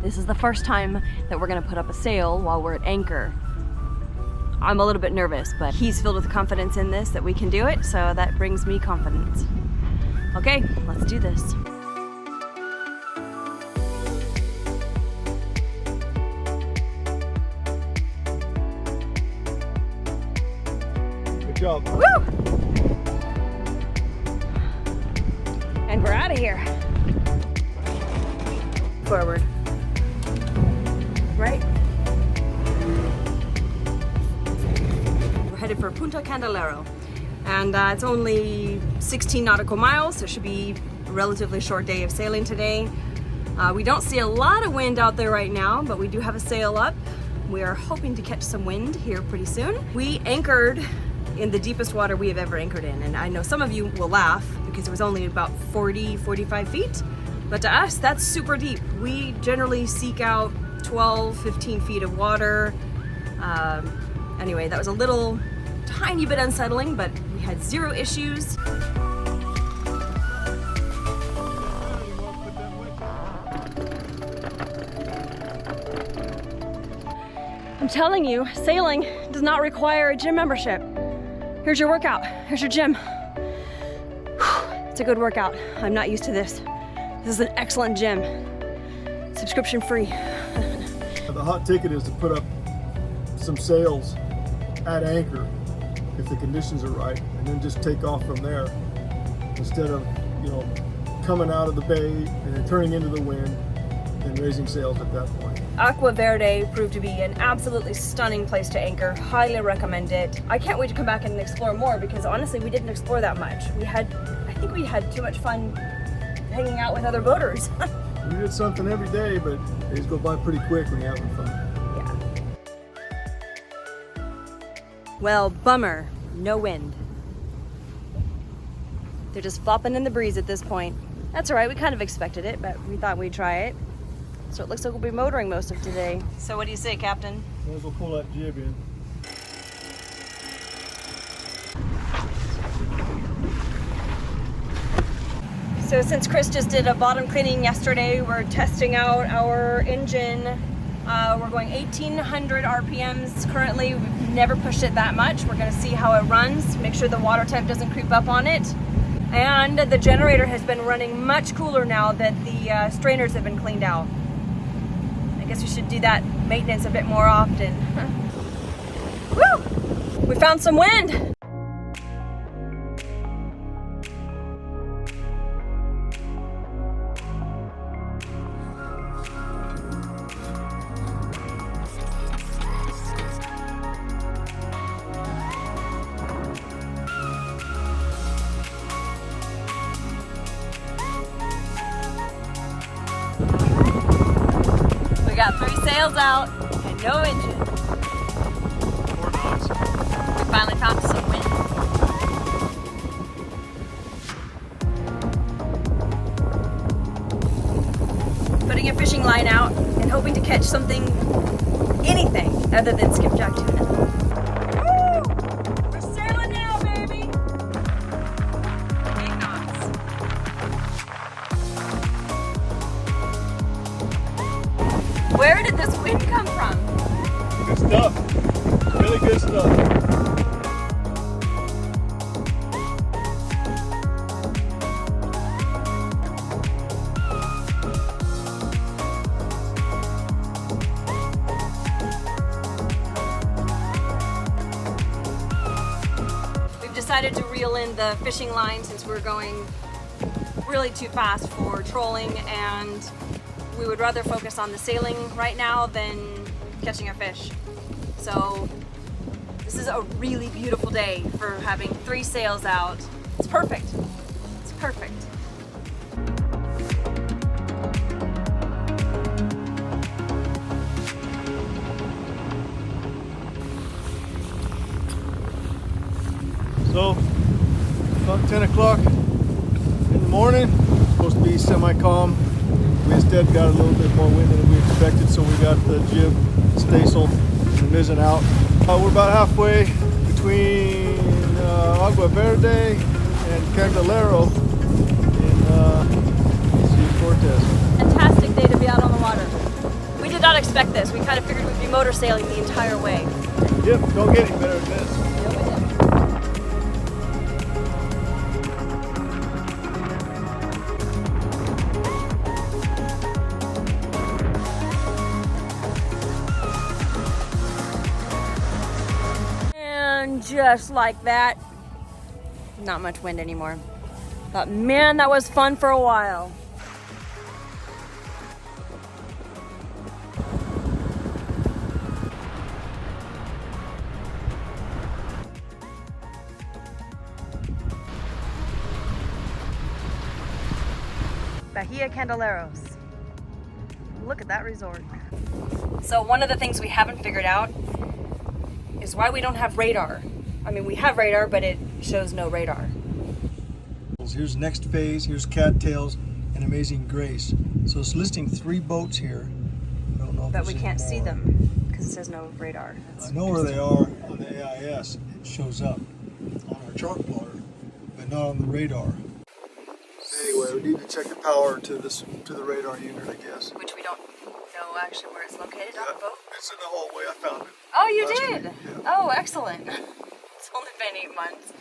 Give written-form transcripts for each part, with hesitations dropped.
This is the first time that we're gonna put up a sail while we're at anchor. I'm a little bit nervous, but he's filled with confidence in this that we can do it, so that brings me confidence. Okay, let's do this. Good job. Woo! And we're out of here. Forward. Right? We're headed for Punta Candelero. And it's only 16 nautical miles, so it should be a relatively short day of sailing today. We don't see a lot of wind out there right now, but we do have a sail up. We are hoping to catch some wind here pretty soon. We anchored in the deepest water we have ever anchored in, and I know some of you will laugh because it was only about 45 feet, but to us that's super deep. We generally seek out 12-15 feet of water. Anyway, that was a little tiny bit unsettling, but we had zero issues. I'm telling you, sailing does not require a gym membership. Here's your workout. Here's your gym. It's a good workout. I'm not used to this. This is an excellent gym. Subscription free. The hot ticket is to put up some sails at anchor if the conditions are right, and then just take off from there instead of, you know, coming out of the bay and then turning into the wind and raising sails at that point. Agua Verde proved to be an absolutely stunning place to anchor. Highly recommend it. I can't wait to come back and explore more because honestly we didn't explore that much. I think we had too much fun hanging out with other boaters. We did something every day, but days go by pretty quick when you're having fun. Yeah. Well, bummer, no wind. They're just flopping in the breeze at this point. That's all right, we kind of expected it, but we thought we'd try it. So it looks like we'll be motoring most of today. So what do you say, Captain? Might as well pull that jib in. So since Chris just did a bottom cleaning yesterday, we're testing out our engine. We're going 1800 RPMs currently. We've never pushed it that much. We're gonna see how it runs, make sure the water temp doesn't creep up on it. And the generator has been running much cooler now that the strainers have been cleaned out. I guess we should do that maintenance a bit more often. Woo! We found some wind! We got 3 sails out and no engine. 4 knots. We finally found some wind. Putting a fishing line out and hoping to catch something, anything other than skipjack tuna. Woo! We're sailing now, baby! 8 knots. Where did this wind come from? Good stuff. Really good stuff. We've decided to reel in the fishing line since we're going really too fast for trolling, and we would rather focus on the sailing right now than catching a fish. So this is a really beautiful day for having 3 sails out. It's perfect. It's perfect. So, about 10 o'clock in the morning, it's supposed to be semi-calm. We instead got a little bit more wind than we expected, so we got the jib, staysail, and mizzen out. We're about halfway between Agua Verde and Candelero in Sea Cortez. Fantastic day to be out on the water. not expect this. We kind of figured we'd be motor sailing the entire way. Yep, don't get any better than this. And just like that, not much wind anymore. But man, that was fun for a while. Bahia Candeleros. Look at that resort. So one of the things we haven't figured out is why we don't have radar. I mean, we have radar, but it shows no radar. Here's Next Phase, here's Cattails, and Amazing Grace. So it's listing 3 boats here. I don't know if But we can't see them because it says no radar. I know where they are on the AIS. It shows up on our chart plotter, but not on the radar. Anyway, we need to check the power to the radar unit, I guess. Which we don't know actually where it's located on the boat. It's in the hallway. I found it. Oh, you last did? week, yeah. Oh, excellent. It's only been 8 months.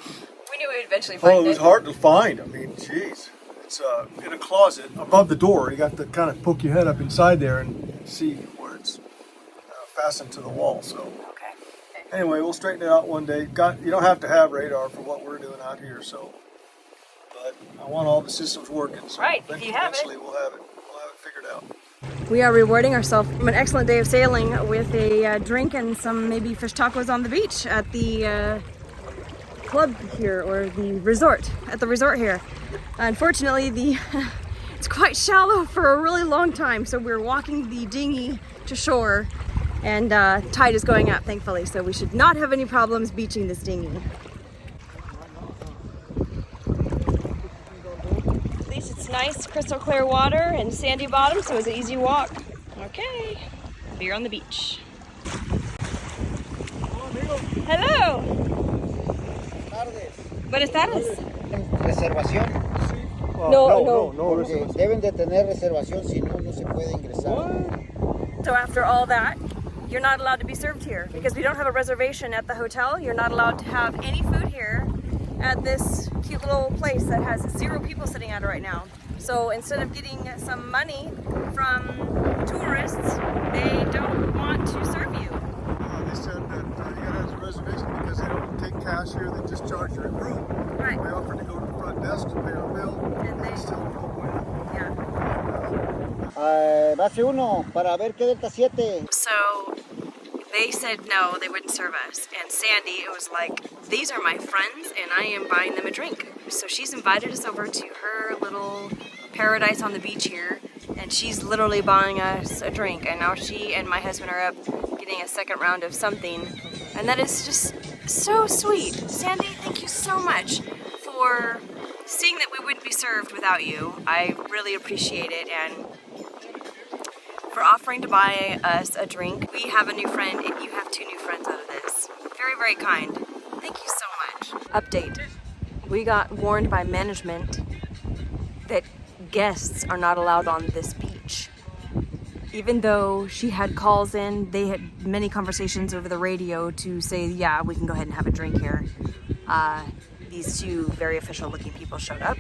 We knew we would eventually find it. Oh, it was hard to find. I mean, geez. It's in a closet above the door. You got to kind of poke your head up inside there and see where it's fastened to the wall. So Okay. anyway, we'll straighten it out one day. You don't have to have radar for what we're doing out here. So, but I want all the systems working. So Right, if you have it. eventually we'll have it figured out. We are rewarding ourselves from an excellent day of sailing with a drink and some maybe fish tacos on the beach at the club here, or the resort, at the resort here. Unfortunately, it's quite shallow for a really long time, so we're walking the dinghy to shore, and tide is going up, thankfully, so we should not have any problems beaching this dinghy. At least it's nice, crystal clear water and sandy bottom, so it's an easy walk. Okay, beer on the beach. Hello. Buenas tardes. Reservación. No. Porque deben de tener reservación, si no, no se puede ingresar. So after all that, you're not allowed to be served here because we don't have a reservation at the hotel. You're not allowed to have any food here at this cute little place that has 0 people sitting at it right now. So instead of getting some money from tourists, they don't want to serve you. They said that you gotta have a reservation because they don't take cash here. They just charge your room. Right. We offered to go to the front desk to pay our bill, And they- still no bueno. Yeah. Base 1, para ver qué Delta 7. So they said no, they wouldn't serve us. And Sandy, it was like, these are my friends and I am buying them a drink. So she's invited us over to her little paradise on the beach here, and she's literally buying us a drink. And now she and my husband are up getting a second round of something. And that is just so sweet. Sandy, thank you so much for seeing that we wouldn't be served without you. I really appreciate it. And for offering to buy us a drink. We have a new friend and you have 2 new friends out of this. Very, very kind. Thank you so much. Update. We got warned by management that guests are not allowed on this beach. Even though she had calls in, they had many conversations over the radio to say, yeah, we can go ahead and have a drink here. These 2 very official looking people showed up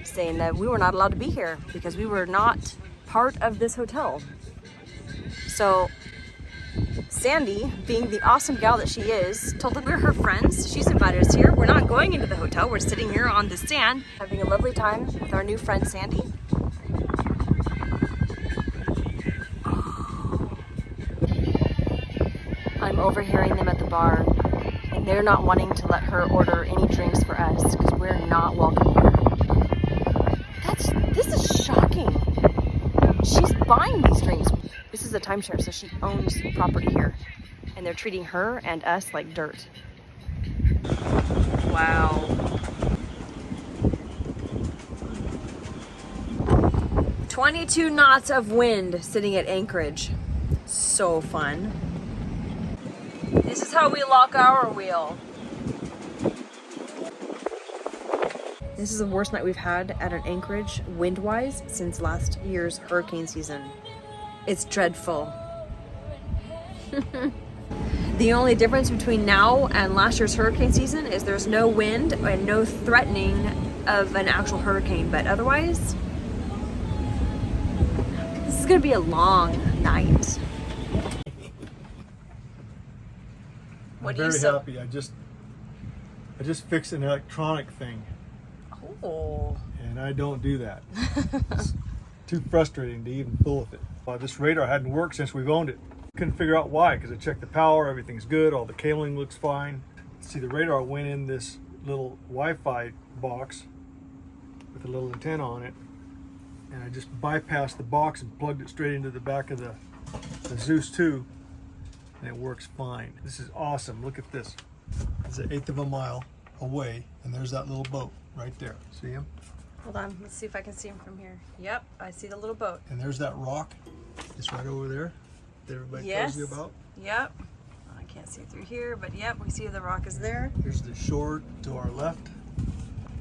saying that we were not allowed to be here because we were not part of this hotel. So Sandy, being the awesome gal that she is, told that we're her friends. She's invited us here. We're not going into the hotel. We're sitting here on the sand having a lovely time with our new friend Sandy. I'm overhearing them at the bar, and they're not wanting to let her order any drinks for us because we're not welcome here. This is shocking. She's buying these drinks. This is a timeshare, so she owns property here, and they're treating her and us like dirt. Wow. "22 knots of wind sitting at anchorage." So fun. This is how we lock our wheel. This is the worst night we've had at an anchorage, wind-wise, since last year's hurricane season. It's dreadful. The only difference between now and last year's hurricane season is there's no wind and no threatening of an actual hurricane, but otherwise, this is gonna be a long night. I'm very happy. I just fixed an electronic thing. Oh. And I don't do that. It's too frustrating to even fool with it. This radar hadn't worked since we've owned it. Couldn't figure out why, because I checked the power, everything's good, all the cabling looks fine. See, the radar went in this little Wi-Fi box with a little antenna on it, and I just bypassed the box and plugged it straight into the back of the Zeus 2, and it works fine. This is awesome. Look at this. It's 1/8 of a mile away, and there's that little boat right there. See him? Hold on, let's see if I can see him from here. Yep, I see the little boat. And there's that rock. It's right over there that everybody tells you about. Yep. I can't see through here, but yep, we see the rock is there. Here's the shore to our left.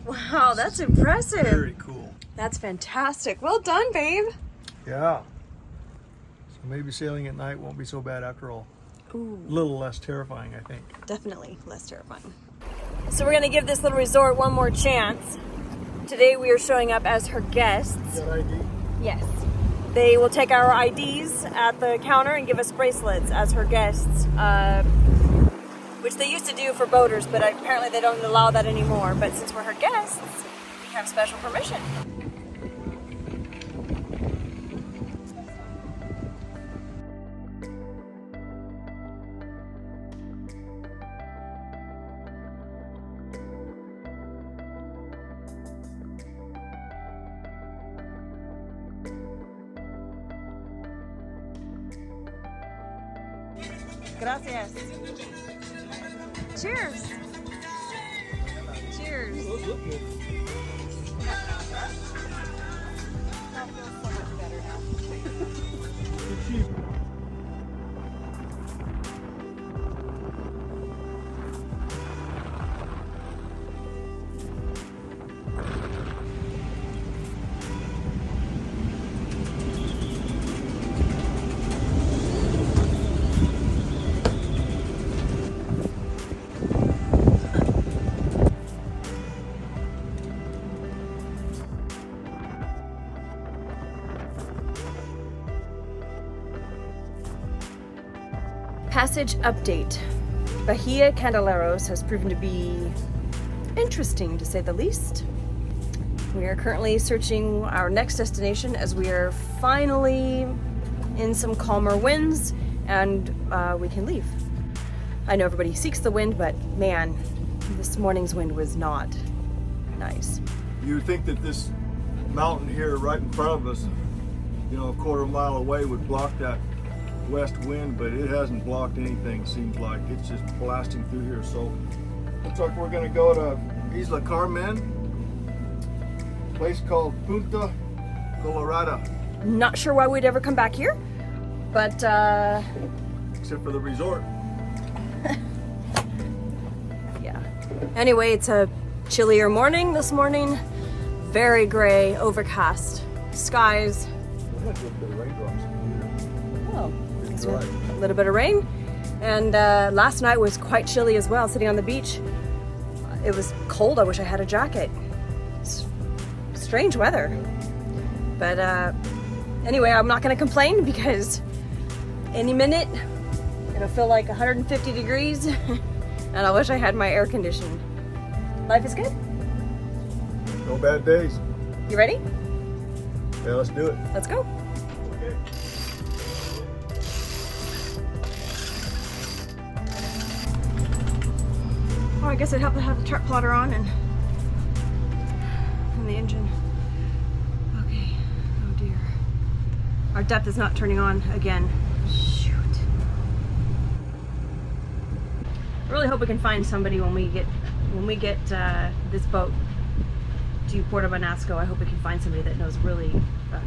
Wow, that's impressive. Very cool. That's fantastic. Well done, babe. Yeah. So maybe sailing at night won't be so bad after all. Ooh. A little less terrifying, I think. Definitely less terrifying. So we're gonna give this little resort one more chance. Today we are showing up as her guests. Is that ID? Yes. They will take our IDs at the counter and give us bracelets as her guests, which they used to do for boaters, but apparently they don't allow that anymore. But since we're her guests, we have special permission. Gracias. Cheers. Cheers. Those look good. That feels so much better now. They're cheap. Passage update. Bahia Candeleros has proven to be interesting, to say the least. We are currently searching our next destination as we are finally in some calmer winds and we can leave. I know everybody seeks the wind, but man, this morning's wind was not nice. You would think that this mountain here right in front of us, you know, a quarter mile away would block that west wind, but it hasn't blocked anything, seems like. It's just blasting through here. So looks like we're gonna go to Isla Carmen, a place called Punta Colorada. Not sure why we'd ever come back here, but Except for the resort. yeah. Anyway, it's a chillier morning this morning. Very gray, overcast skies. We had a little bit of raindrops in Oh, here. It's so dry. a little bit of rain. And last night was quite chilly as well, sitting on the beach. It was cold. I wish I had a jacket. It's strange weather. But anyway, I'm not going to complain because any minute it'll feel like 150 degrees and I wish I had my air conditioning. Life is good. No bad days. You ready? Yeah, let's do it. Let's go. Okay. Oh, I guess it'd help to have the chart plotter on and the engine. Okay. Oh dear. Our depth is not turning on again. Shoot. I really hope we can find somebody when we get this boat to Puerto Banasco. I hope we can find somebody that knows really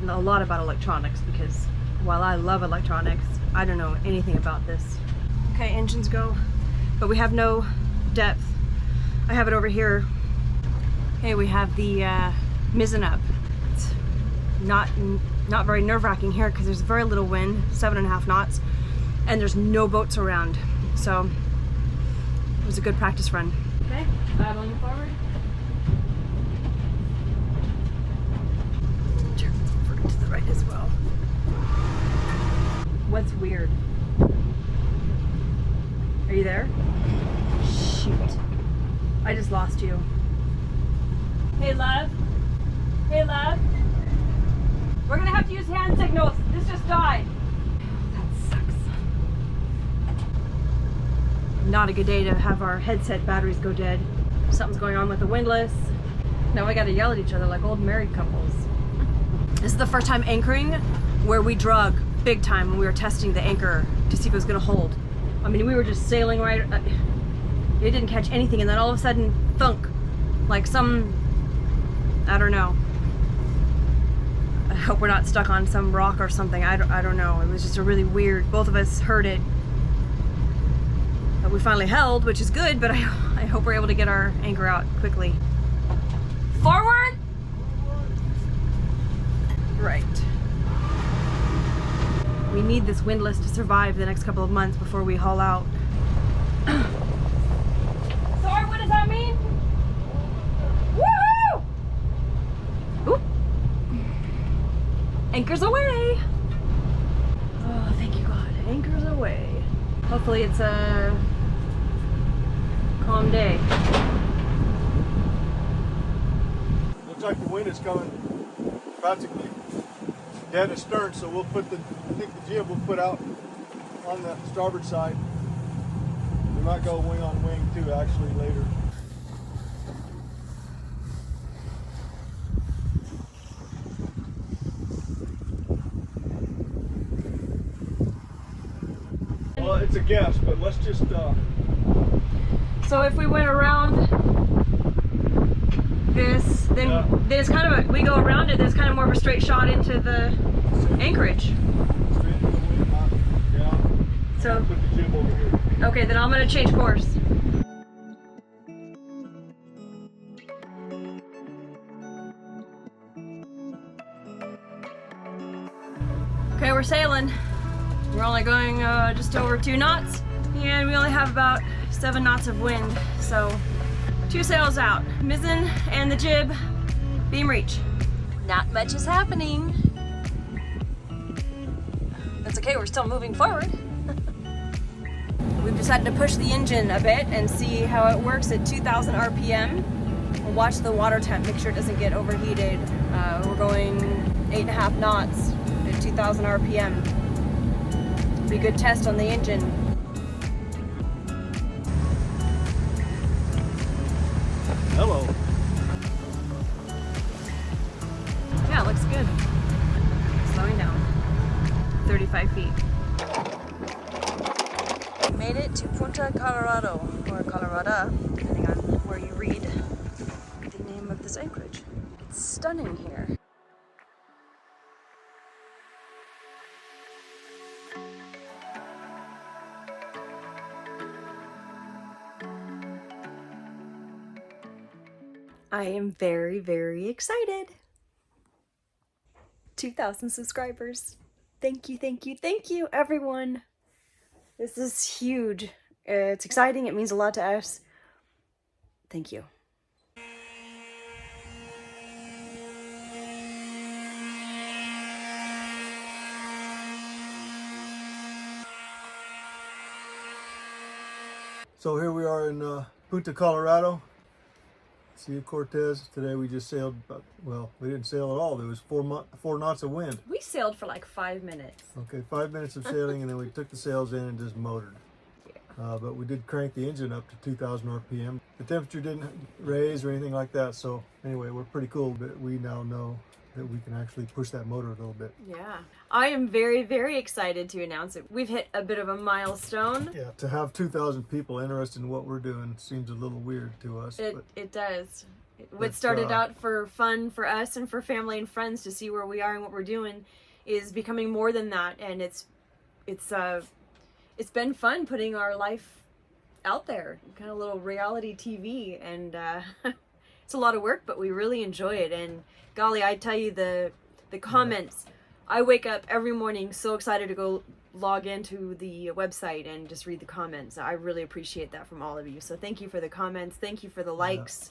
a lot about electronics, because while I love electronics, I don't know anything about this. Okay, engines go, but we have no depth. I have it over here. Okay, we have the mizzen up. It's not very nerve-wracking here because there's very little wind, 7.5 knots, and there's no boats around. So it was a good practice run. Okay, I'm on forward. Turn over to the right as well. What's weird? Are you there? Shoot. I just lost you. Hey, love. Hey, love. We're gonna have to use hand signals. This just died. That sucks. Not a good day to have our headset batteries go dead. Something's going on with the windlass. Now we gotta yell at each other like old married couples. This is the first time anchoring where we drug big time when we were testing the anchor to see if it was gonna hold. I mean, we were just sailing right, it didn't catch anything, and then all of a sudden, thunk, like some, I don't know. I hope we're not stuck on some rock or something. I don't know. It was just a really weird, both of us heard it. But we finally held, which is good, but I hope we're able to get our anchor out quickly. Forward! Right. We need this windlass to survive the next couple of months before we haul out. Sorry, what does that mean? Woohoo! Oop. Anchor's away! Oh, thank you, God. Anchor's away. Hopefully it's a calm day. Looks like the wind is coming practically dead astern, so we'll put the, I think the jib we'll put out on the starboard side. We might go wing on wing too, actually, later. Well, it's a guess, but let's just So if we went around this, then it's kind of we go around it, there's kind of more of a straight shot into the anchorage. straight into the wind, not down. So, Put the jib over here. okay, then I'm gonna change course. Okay, we're sailing. We're only going just over 2 knots, and we only have about 7 knots of wind, so 2 sails out. Mizzen and the jib, beam reach. Not much is happening. That's okay, we're still moving forward. We've decided to push the engine a bit and see how it works at 2,000 RPM. We'll watch the water temp, make sure it doesn't get overheated. We're going 8.5 knots at 2,000 RPM. Be a good test on the engine. Hello. Yeah, it looks good. Slowing down. 35 feet. We made it to Punta Colorado, or Colorado, depending on where you read the name of this anchorage. It's stunning here. I am very, very excited. 2,000 subscribers. Thank you, thank you, thank you, everyone. This is huge. It's exciting. It means a lot to us. Thank you. So here we are in Punta Colorado. Sea of Cortez. Today we just sailed, about, well, we didn't sail at all. There was 4 knots of wind. We sailed for like 5 minutes. Okay, 5 minutes of sailing, and then we took the sails in and just motored. But we did crank the engine up to 2,000 RPM. The temperature didn't raise or anything like that. So anyway, we're pretty cool, but we now know that we can actually push that motor a little bit. Yeah. I am very, very excited to announce it. We've hit a bit of a milestone. Yeah, to have 2,000 people interested in what we're doing seems a little weird to us. It does. What started out for fun for us and for family and friends to see where we are and what we're doing is becoming more than that. And it's been fun putting our life out there, kind of a little reality TV, and it's a lot of work, but we really enjoy it. And golly, I tell you, the comments, I wake up every morning so excited to go log into the website and just read the comments. I really appreciate that from all of you. So thank you for the comments. Thank you for the likes.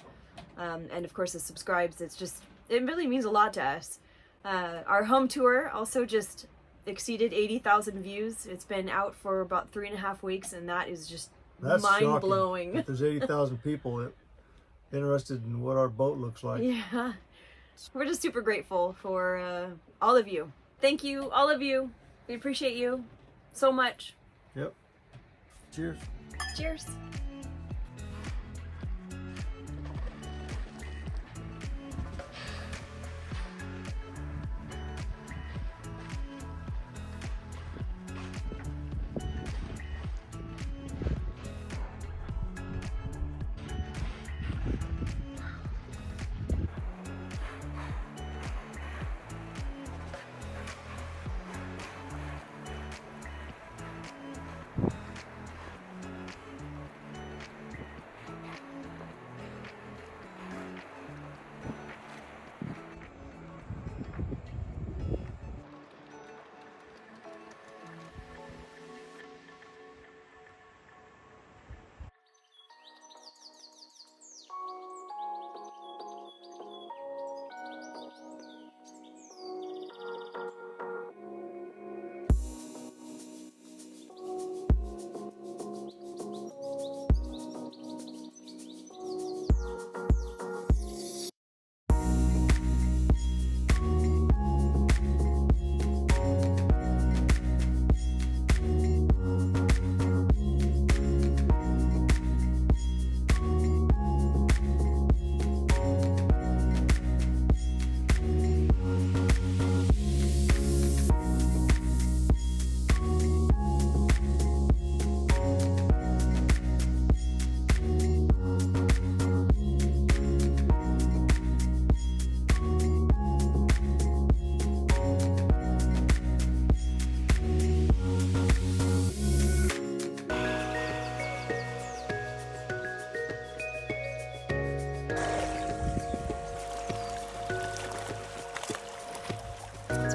And of course the subscribes. It really means a lot to us. Our home tour also just exceeded 80,000 views. It's been out for about 3.5 weeks, and that is just mind-blowing. That there's 80,000 people interested in what our boat looks like. Yeah. We're just super grateful for all of you. Thank you, all of you. We appreciate you so much. Yep. Cheers. Cheers.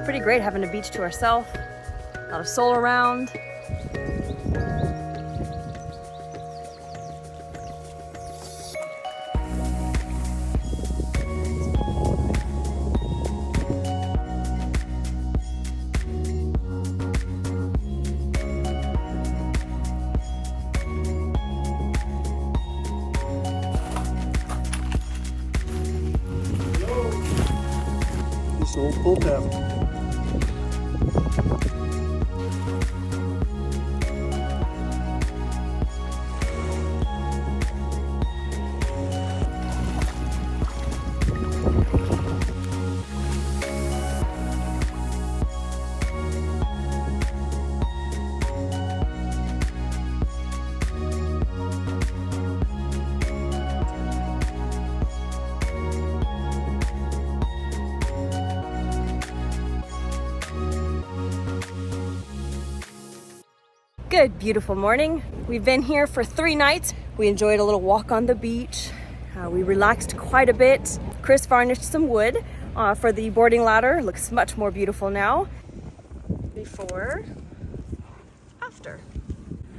Pretty great having a beach to ourselves, a lot of soul around. This old pull tab. Good, beautiful morning. We've been here for 3 nights. We enjoyed a little walk on the beach. We relaxed quite a bit. Chris varnished some wood for the boarding ladder. Looks much more beautiful now. Before, after.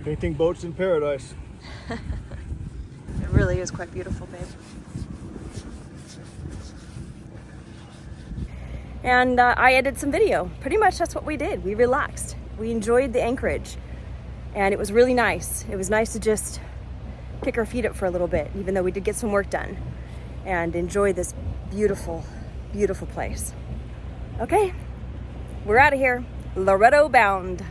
Painting boats in paradise. It really is quite beautiful, babe. And I edited some video. Pretty much that's what we did. We relaxed. We enjoyed the anchorage. And it was really nice. It was nice to just kick our feet up for a little bit, even though we did get some work done, and enjoy this beautiful, beautiful place. Okay, we're out of here. Loretto bound.